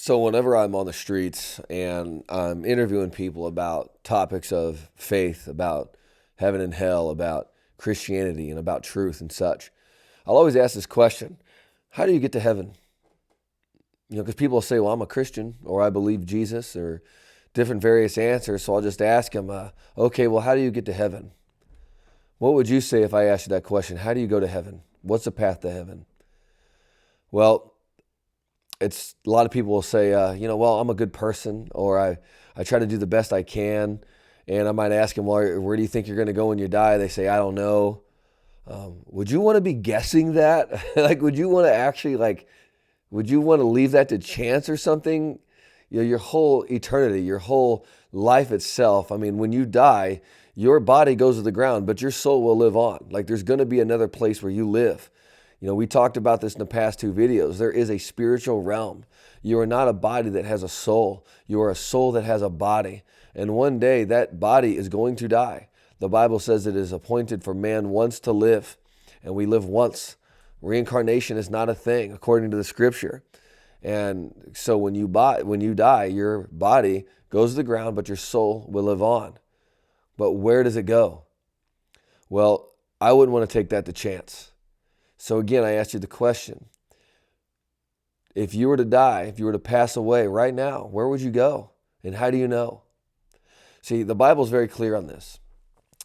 So whenever I'm on the streets and I'm interviewing people about topics of faith, about heaven and hell, about Christianity and about truth and such, I'll always ask this question: how do you get to heaven? Because people will say, "Well, I'm a Christian," or "I believe Jesus," or different various answers. So I'll just ask them, "Okay, well, how do you get to heaven?" What would you say if I asked you that question? How do you go to heaven? What's the path to heaven? Well, it's a lot of people will say, well, I'm a good person, or I try to do the best I can. And I might ask them, well, where do you think you're going to go when you die? They say, I don't know. Would you want to be guessing that? Like, would you want to actually, would you want to leave that to chance or something? Your whole eternity, your whole life itself. I mean, when you die, your body goes to the ground, but your soul will live on. Like, there's going to be another place where you live. We talked about this in the past two videos. There is a spiritual realm. You are not a body that has a soul. You are a soul that has a body. And one day that body is going to die. The Bible says it is appointed for man once to live, and we live once. Reincarnation is not a thing according to the scripture. And so when you die, your body goes to the ground, but your soul will live on. But where does it go? Well, I wouldn't want to take that to chance. So again, I asked you the question: if you were to die, if you were to pass away right now, where would you go? And how do you know? See, the Bible is very clear on this.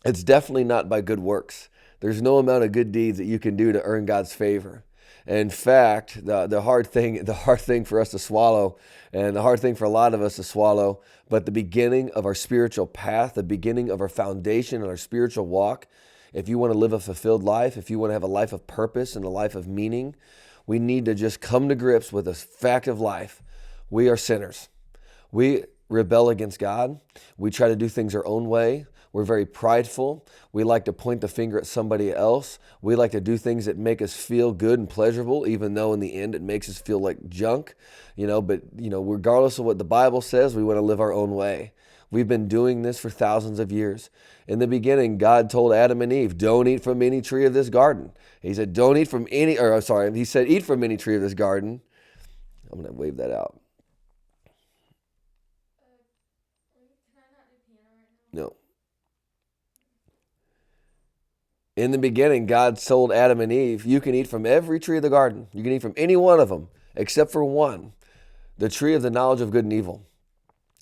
It's definitely not by good works. There's no amount of good deeds that you can do to earn God's favor. In fact, the hard thing for us to swallow, and the hard thing for a lot of us to swallow, but the beginning of our spiritual path, the beginning of our foundation and our spiritual walk, if you want to live a fulfilled life, if you want to have a life of purpose and a life of meaning, we need to just come to grips with the fact of life. We are sinners. We rebel against God. We try to do things our own way. We're very prideful. We like to point the finger at somebody else. We like to do things that make us feel good and pleasurable, even though in the end it makes us feel like junk. But regardless of what the Bible says, we want to live our own way. We've been doing this for thousands of years. In the beginning, God told Adam and Eve, don't eat from any tree of this garden. He said, he said, eat from any tree of this garden. I'm going to wave that out. Can I not do piano right now? No. In the beginning, God told Adam and Eve, you can eat from every tree of the garden. You can eat from any one of them, except for one, the tree of the knowledge of good and evil.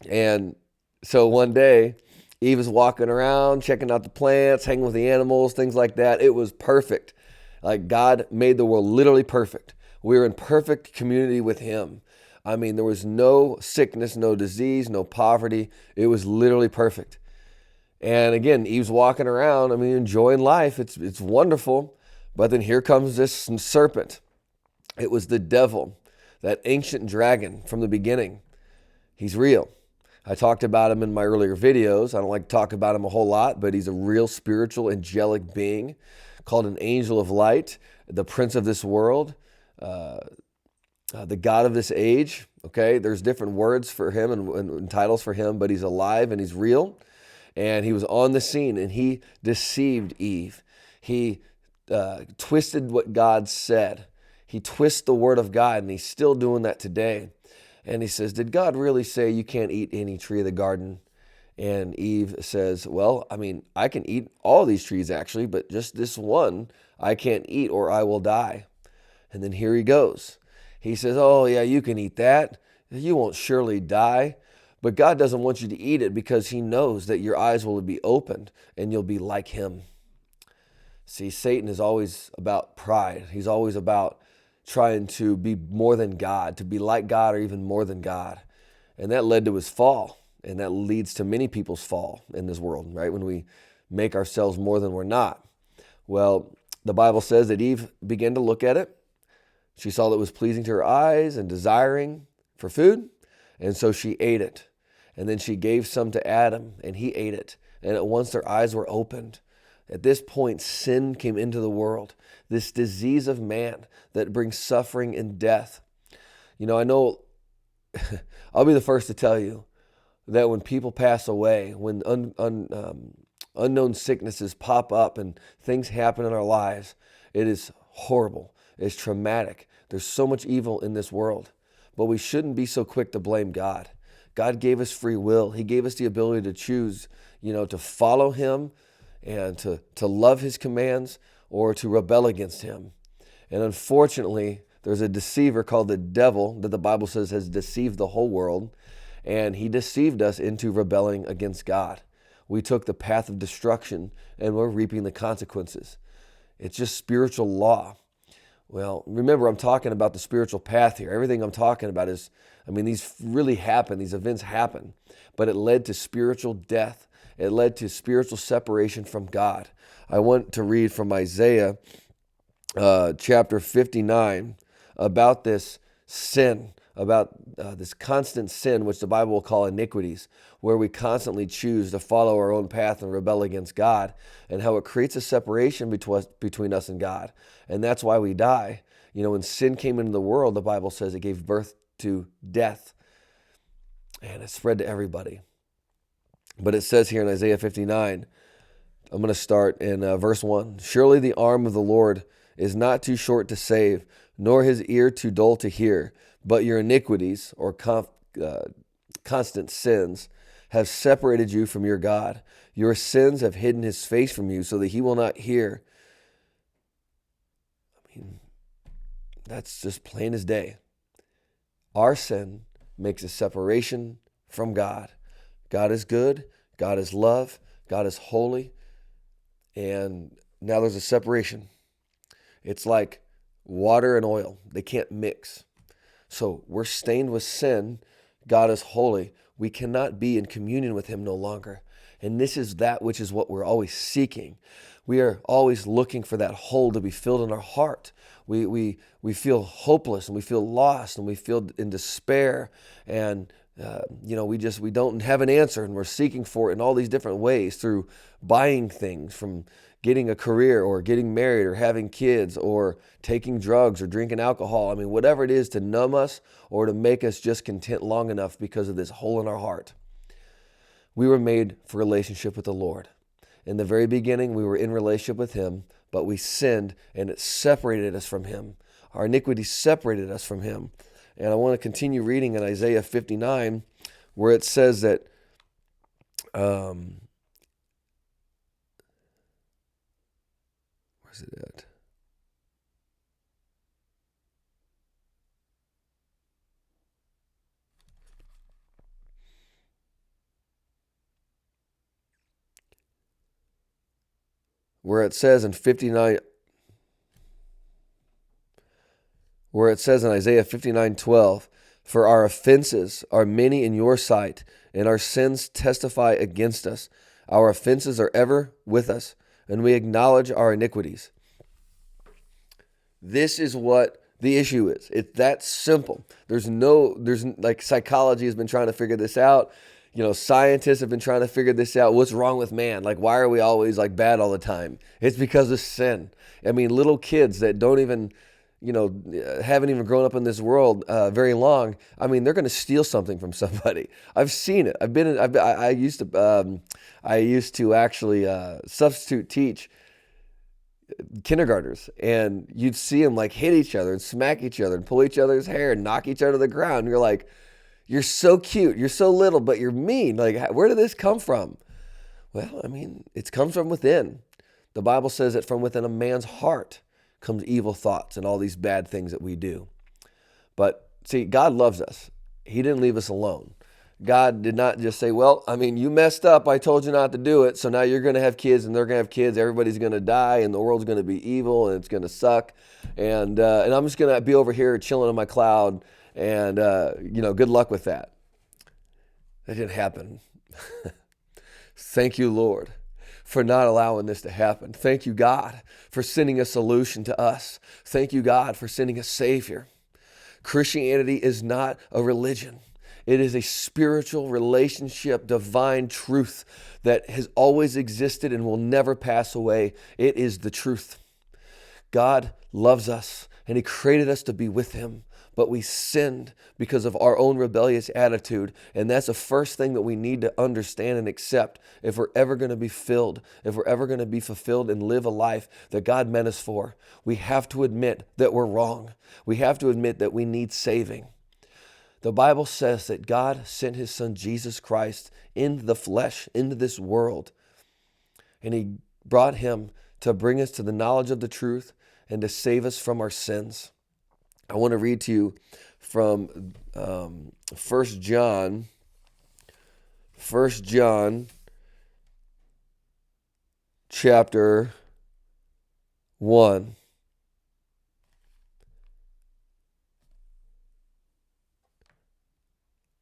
And so one day, Eve was walking around, checking out the plants, hanging with the animals, things like that. It was perfect. Like, God made the world literally perfect. We were in perfect community with Him. I mean, there was no sickness, no disease, no poverty. It was literally perfect. And again, Eve's walking around, enjoying life. It's wonderful. But then here comes this serpent. It was the devil, that ancient dragon from the beginning. He's real. I talked about him in my earlier videos. I don't like to talk about him a whole lot, but he's a real spiritual, angelic being called an angel of light, the prince of this world, the God of this age. Okay, there's different words for him and titles for him, but he's alive and he's real. And he was on the scene and he deceived Eve. He twisted what God said. He twists the word of God, and he's still doing that today. And he says, did God really say you can't eat any tree of the garden? And Eve says, well, I can eat all these trees actually, but just this one I can't eat or I will die. And then here he goes. He says, oh yeah, you can eat that. You won't surely die. But God doesn't want you to eat it because He knows that your eyes will be opened and you'll be like Him. See, Satan is always about pride. He's always about trying to be more than God, to be like God or even more than God. And that led to his fall. And that leads to many people's fall in this world, right? When we make ourselves more than we're not. Well, the Bible says that Eve began to look at it. She saw that it was pleasing to her eyes and desiring for food. And so she ate it. And then she gave some to Adam and he ate it. And at once their eyes were opened. At this point, sin came into the world, this disease of man that brings suffering and death. I know, I'll be the first to tell you that when people pass away, when unknown sicknesses pop up and things happen in our lives, it is horrible. It's traumatic. There's so much evil in this world. but we shouldn't be so quick to blame God. God gave us free will. He gave us the ability to choose, to follow him and to love his commands or to rebel against him. And unfortunately, there's a deceiver called the devil that the Bible says has deceived the whole world, and he deceived us into rebelling against God. We took the path of destruction, and we're reaping the consequences. It's just spiritual law. Well, remember, I'm talking about the spiritual path here. Everything I'm talking about these really happen, these events happen, but it led to spiritual death. It led to spiritual separation from God. I want to read from Isaiah chapter 59 about this sin, about this constant sin, which the Bible will call iniquities, where we constantly choose to follow our own path and rebel against God, and how it creates a separation between us and God. And that's why we die. When sin came into the world, the Bible says it gave birth to death, and it spread to everybody. But it says here in Isaiah 59, I'm going to start in verse 1. Surely the arm of the Lord is not too short to save, nor his ear too dull to hear. But your iniquities, or constant sins, have separated you from your God. Your sins have hidden his face from you so that he will not hear. That's just plain as day. Our sin makes a separation from God. God is good. God is love. God is holy. And now there's a separation. It's like water and oil. They can't mix. So we're stained with sin. God is holy. We cannot be in communion with him no longer. And this is that which is what we're always seeking. We are always looking for that hole to be filled in our heart. We feel hopeless, and we feel lost, and we feel in despair, and we don't have an answer, and we're seeking for it in all these different ways, through buying things, from getting a career or getting married or having kids or taking drugs or drinking alcohol. Whatever it is to numb us or to make us just content long enough because of this hole in our heart. We were made for relationship with the Lord. In the very beginning, we were in relationship with him, but we sinned, and it separated us from him. Our iniquity separated us from him. And I want to continue reading in Isaiah 59, where it says that where's it at? Where it says in 59, where it says in Isaiah 59:12, for our offenses are many in your sight, and our sins testify against us. Our offenses are ever with us, and we acknowledge our iniquities. This is what the issue is. It's that simple. There's like, psychology has been trying to figure this out. Scientists have been trying to figure this out. What's wrong with man? Like, why are we always like bad all the time? It's because of sin. Little kids that don't even, haven't even grown up in this world very long. They're going to steal something from somebody. I've seen it. I used to actually substitute teach kindergartners, and you'd see them like hit each other and smack each other and pull each other's hair and knock each other to the ground. And you're like, you're so cute, you're so little, but you're mean. Like, where did this come from? Well, it comes from within. The Bible says that from within a man's heart comes evil thoughts and all these bad things that we do. But see, God loves us. He didn't leave us alone. God did not just say, well, you messed up. I told you not to do it. So now you're going to have kids, and they're going to have kids. Everybody's going to die, and the world's going to be evil, and it's going to suck. And I'm just going to be over here chilling in my cloud. And, good luck with that. That didn't happen. Thank you, Lord, for not allowing this to happen. Thank you, God, for sending a solution to us. Thank you, God, for sending a Savior. Christianity is not a religion. It is a spiritual relationship, divine truth that has always existed and will never pass away. It is the truth. God loves us, and He created us to be with Him. But we sinned because of our own rebellious attitude. And that's the first thing that we need to understand and accept if we're ever going to be filled, if we're ever going to be fulfilled and live a life that God meant us for. We have to admit that we're wrong. We have to admit that we need saving. The Bible says that God sent his son Jesus Christ in the flesh, into this world, and he brought him to bring us to the knowledge of the truth and to save us from our sins. I want to read to you from 1 John, 1 John chapter 1.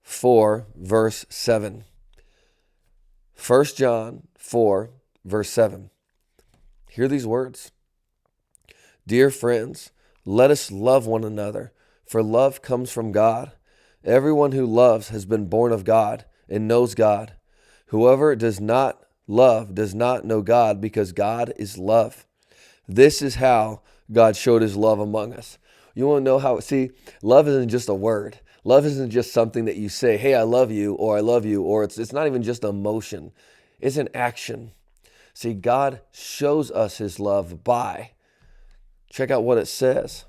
4, verse 7. 1 John 4, verse 7. Hear these words. Dear friends, let us love one another, for love comes from God. Everyone who loves has been born of God and knows God. Whoever does not love does not know God, because God is love. This is how God showed his love among us. You want to know how? See, love isn't just a word. Love isn't just something that you say, hey, I love you, or it's not even just emotion. It's an action. See, God shows us his love by, check out what it says.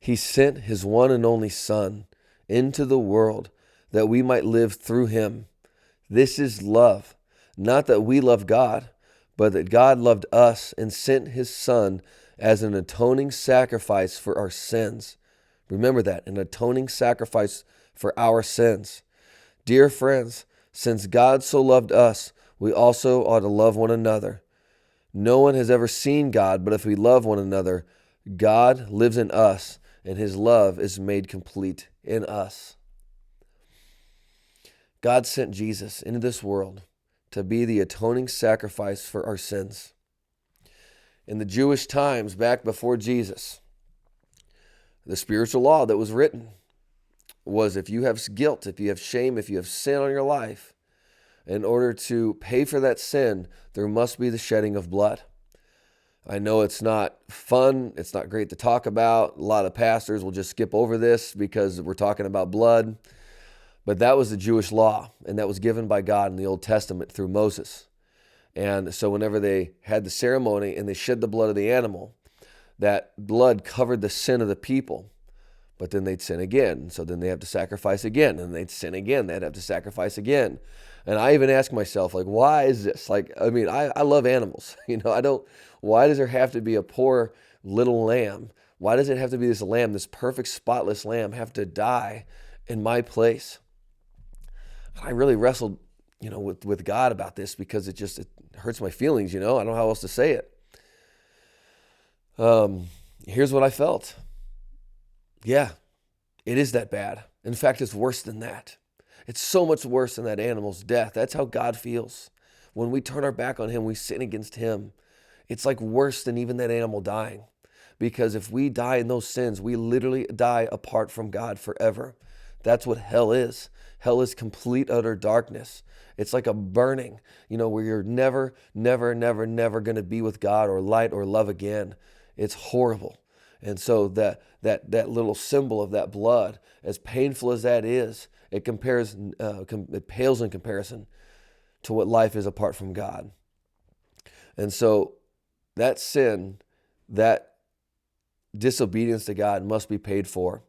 He sent his one and only Son into the world that we might live through him. This is love, not that we love God, but that God loved us and sent his Son as an atoning sacrifice for our sins. Remember that, an atoning sacrifice for our sins. Dear friends, since God so loved us, we also ought to love one another. No one has ever seen God, but if we love one another, God lives in us, and his love is made complete in us. God sent Jesus into this world to be the atoning sacrifice for our sins. In the Jewish times, back before Jesus, the spiritual law that was written was if you have guilt, if you have shame, if you have sin on your life, in order to pay for that sin, there must be the shedding of blood. I know it's not fun. It's not great to talk about. A lot of pastors will just skip over this because we're talking about blood. But that was the Jewish law, and that was given by God in the Old Testament through Moses. And so whenever they had the ceremony and they shed the blood of the animal, that blood covered the sin of the people. But then they'd sin again. So then they have to sacrifice again. And they'd sin again. They'd have to sacrifice again. And I even ask myself, like, why is this? Like, I mean, I love animals. Why does there have to be a poor little lamb? Why does it have to be this lamb, this perfect spotless lamb, have to die in my place? I really wrestled, with God about this because it hurts my feelings, I don't know how else to say it. Here's what I felt. Yeah, it is that bad. In fact, it's worse than that. It's so much worse than that animal's death. That's how God feels. When we turn our back on him, we sin against him. It's like worse than even that animal dying. Because if we die in those sins, we literally die apart from God forever. That's what hell is. Hell is complete, utter darkness. It's like a burning, where you're never, never, never, never going to be with God or light or love again. It's horrible. And so that little symbol of that blood, as painful as that is, it pales in comparison to what life is apart from God. And so that sin, that disobedience to God must be paid for.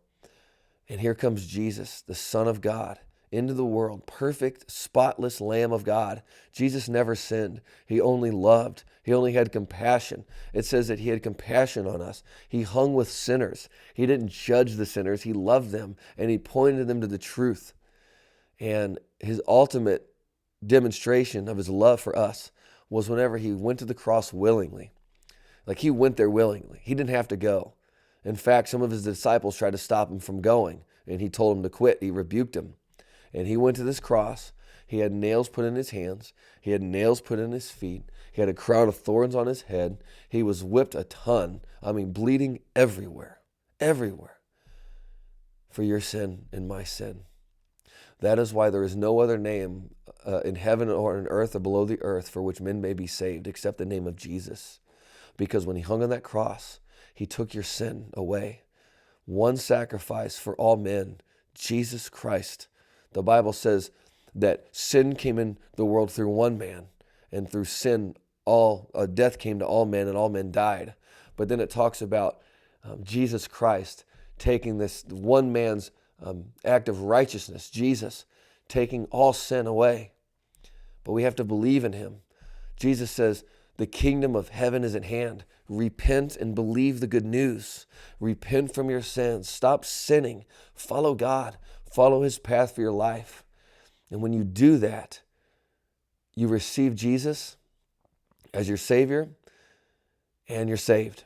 And here comes Jesus, the Son of God, into the world, perfect, spotless Lamb of God. Jesus never sinned. He only loved. He only had compassion. It says that he had compassion on us. He hung with sinners. He didn't judge the sinners. He loved them, and he pointed them to the truth. And his ultimate demonstration of his love for us was whenever he went to the cross willingly. Like, he went there willingly. He didn't have to go. In fact, some of his disciples tried to stop him from going, and he told them to quit. He rebuked them. And he went to this cross. He had nails put in his hands. He had nails put in his feet. He had a crown of thorns on his head. He was whipped a ton. Bleeding everywhere, for your sin and my sin. That is why there is no other name in heaven or on earth or below the earth for which men may be saved except the name of Jesus. Because when he hung on that cross, he took your sin away. One sacrifice for all men, Jesus Christ. The Bible says that sin came in the world through one man, and through sin, death came to all men, and all men died. But then it talks about Jesus Christ taking this one man's act of righteousness, Jesus, taking all sin away. But we have to believe in him. Jesus says, the kingdom of heaven is at hand. Repent and believe the good news. Repent from your sins. Stop sinning. Follow God. Follow his path for your life. And when you do that, you receive Jesus as your Savior and you're saved.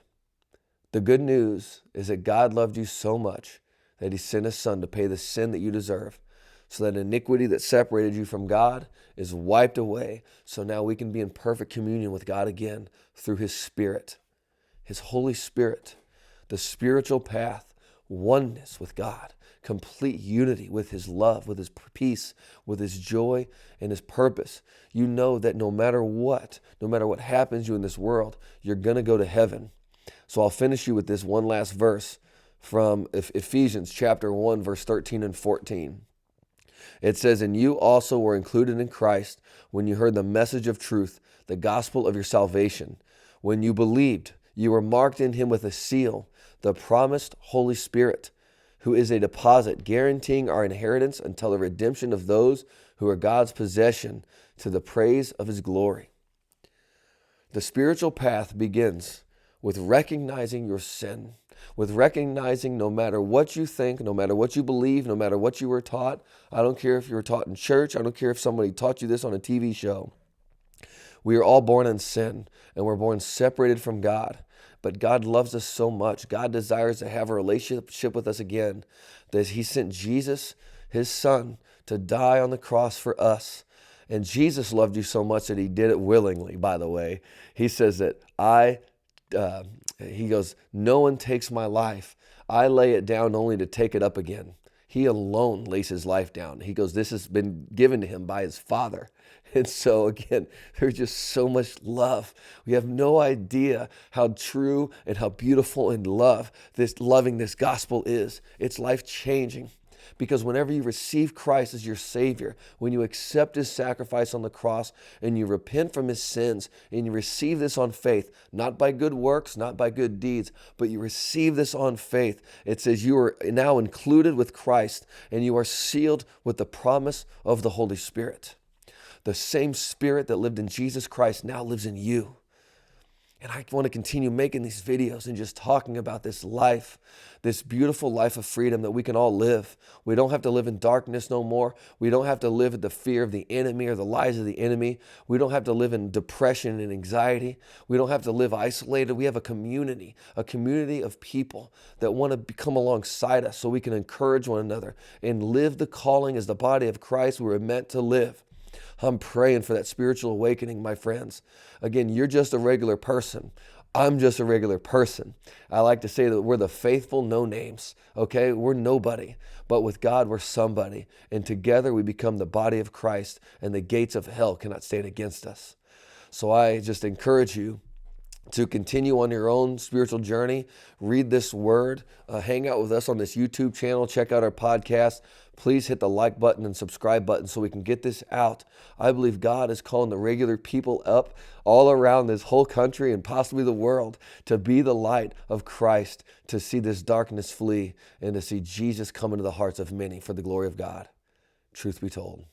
The good news is that God loved you so much that he sent his Son to pay the sin that you deserve, so that iniquity that separated you from God is wiped away. So now we can be in perfect communion with God again through his Spirit, his Holy Spirit, the spiritual path, oneness with God, complete unity with his love, with his peace, with his joy, and his purpose. You know that no matter what happens to you in this world, you're going to go to heaven. So I'll finish you with this one last verse from Ephesians chapter 1, verse 13 and 14. It says, and you also were included in Christ when you heard the message of truth, the gospel of your salvation. When you believed, you were marked in him with a seal, the promised Holy Spirit, who is a deposit guaranteeing our inheritance until the redemption of those who are God's possession, to the praise of his glory. The spiritual path begins with recognizing your sin, with recognizing no matter what you think, no matter what you believe, no matter what you were taught. I don't care if you were taught in church. I don't care if somebody taught you this on a TV show. We are all born in sin, and we're born separated from God. But God loves us so much. God desires to have a relationship with us again, that he sent Jesus, his Son, to die on the cross for us. And Jesus loved you so much that he did it willingly, by the way. He says that he goes, no one takes my life. I lay it down only to take it up again. He alone lays his life down. He goes, this has been given to him by his Father. And so again, there's just so much love. We have no idea how true and how beautiful and loving this gospel is. It's life-changing. Because whenever you receive Christ as your Savior, when you accept his sacrifice on the cross and you repent from his sins and you receive this on faith, not by good works, not by good deeds, but you receive this on faith, it says you are now included with Christ and you are sealed with the promise of the Holy Spirit. The same Spirit that lived in Jesus Christ now lives in you. And I want to continue making these videos and just talking about this life, this beautiful life of freedom that we can all live. We don't have to live in darkness no more. We don't have to live in the fear of the enemy or the lies of the enemy. We don't have to live in depression and anxiety. We don't have to live isolated. We have a community of people that want to come alongside us so we can encourage one another and live the calling as the body of Christ we were meant to live. I'm praying for that spiritual awakening, my friends. Again, you're just a regular person. I'm just a regular person. I like to say that we're the faithful no names, okay? We're nobody, but with God, we're somebody. And together we become the body of Christ, and the gates of hell cannot stand against us. So I just encourage you to continue on your own spiritual journey. Read this word. Hang out with us on this YouTube channel. Check out our podcast. Please hit the like button and subscribe button so we can get this out. I believe God is calling the regular people up all around this whole country and possibly the world to be the light of Christ, to see this darkness flee and to see Jesus come into the hearts of many for the glory of God. Truth be told.